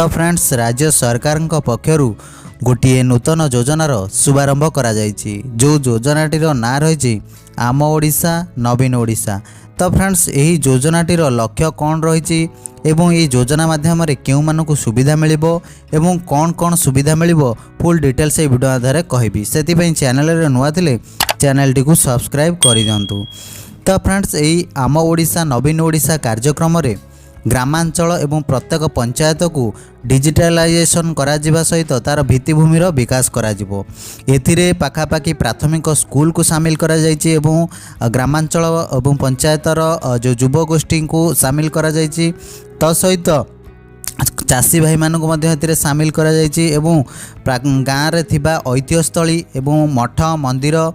तो फ्रेंड्स राज्य सरकार पक्षर गोटे नूतन योजनार शुभारंभ करा जायछि जो योजनाटीर ना रही आम ओडिशा नवीन ओडिशा। तो फ्रेंड्स यही योजनाटीर लक्ष्य कौन रही एवं ये योजना माध्यम केउ मानकु सुविधा मिलिबो एवं कौन कौन सुविधा मिलिबो फुल डिटेल्स ये वीडियो आधार कहबी। सेति चैनल रे नुआ थिले चैनल टी को सब्सक्राइब कर दियंतु। तो फ्रेंड्स यही आम ओडिशा नवीन ओडिशा कार्यक्रम रे ग्रामांचल एवं प्रत्येक पंचायत को डिजिटलाइजेशन करा जिबा सहित तार भित्तिभूमिर विकास करा जिवो। एथिरे पाखापाखि प्राथमिक स्कूल को सामिल करा जायछि एवं ग्रामांचल एवं पंचायतर जो युवगोष्ठी को सामिल करा जायछि। तो सहित चाषी भाई मानक मध्य एथिरे सामिल करा जायछि एवं गाँव रे थिबा ऐतिह्यस्थली एवं मठ मंदिर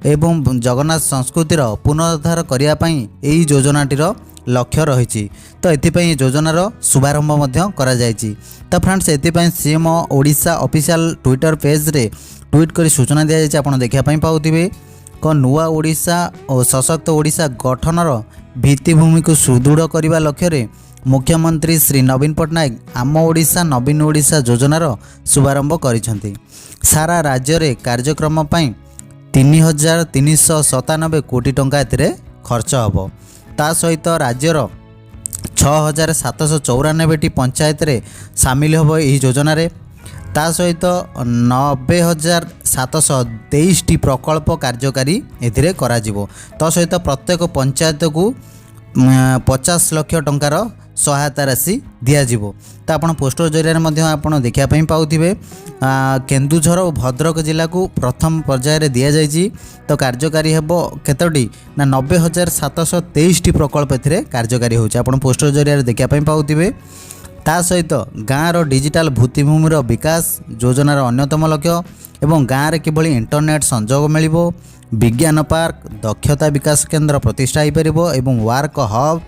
एवं जगन्नाथ संस्कृतिर पुनरुद्धार करिया पई एही योजनाटीर लक्ष्य रही। तो एथिपाई योजनार शुभारंभ करा जायछि। तो फ्रेंड्स एथिपाई CM Odisha official Twitter page रे ट्वीट करी सूचना दिया जायछि। आपण देखिया पई पाउथिबे को नुआ ओडिशा और सशक्त ओडिशा गठनर भित्तिभूमि को सुदृढ़ करने लक्ष्य रे मुख्यमंत्री श्री नवीन पट्टनायक आम ओडिशा नवीन ओडिशा योजनार शुभारंभ करिसेंति। सारा राज्य रे कार्यक्रम पई 3397 कोटी टंका एथिरे खर्च हबो। ता सहित राज्यर 6794 पंचायत रे सामिल होब यही योजना रे। ता सहित 90723 प्रकल्प कार्यकारी एथिरे करा जिवो। तो सहित प्रत्येक पंचायत को 50 लाख टंकार सहायता राशि दिया जिवो। तो आपण पोस्टर जरिया मध्य आपण देखिया पई पाउथिबे केन्दुझर और भद्रक जिला को प्रथम पर्याय रे दिया जायछि। तो कार्यकारी हेबो केतोटी ना 90723 प्रकल्प एथिरे कार्यकारी होछि। आपण पोस्टर जरिया देखिया पई पाउथिबे। ता सहित गाँव डिजिटल भित्तिभूमिर विकास योजनार अन्यतम लक्ष्य एवं गाँव में किभली इंटरनेट संजोग मिलिबो, विज्ञान पार्क दक्षता विकास केन्द्र प्रतिष्ठा हो पारिबो एवं वार्क हब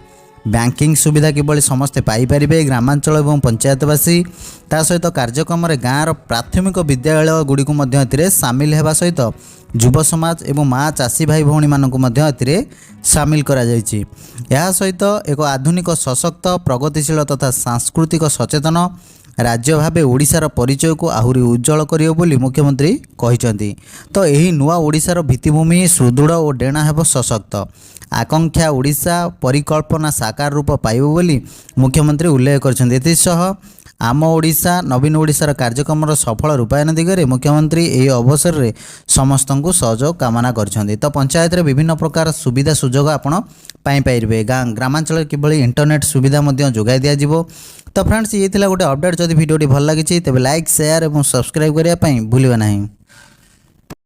बैंकिंग सुविधा किभली समस्ते पाइपारे ग्रामांचल एवं पंचायतवासी। ता सहित कार्यक्रम में गाँव प्राथमिक विद्यालय गुड़िक सामिल होगा सहित युव समाज एवं माँ चाषी भाई भौणी मानक सामिल करा जायछि। यह सहित एक आधुनिक सशक्त प्रगतिशील तथा सांस्कृतिक सचेतन राज्य भावे ओडिशार परिचय को आहुरी उज्जवल करियो बोली मुख्यमंत्री कहिसेंति। तो यही नुआ ओडिशार भित्तिभूमि सुदृढ़ और डेणा हेबो सशक्त। आकांक्षा ओडिशा परिकल्पना साकार रूप पाइबो बोली मुख्यमंत्री उल्लेख करछन्ति। एथिसह आम ओडिशा नवीन ओडिशार कार्यक्रम सफल रूपायन दिगरे मुख्यमंत्री यह अवसर में समस्त को सहयोग कामना करछन्ति। तो पंचायत रे विभिन्न प्रकार सुविधा सुजोग आपण पाइपारे ग्रामांचल किभली इंटरनेट सुविधा जोगाई दिया जिवो। तो फ्रेंड्स ये गोटे अपडेट जदि वीडियो भल लगी तेज लाइक शेयर और सब्सक्राइब करने भूलिए नहीं।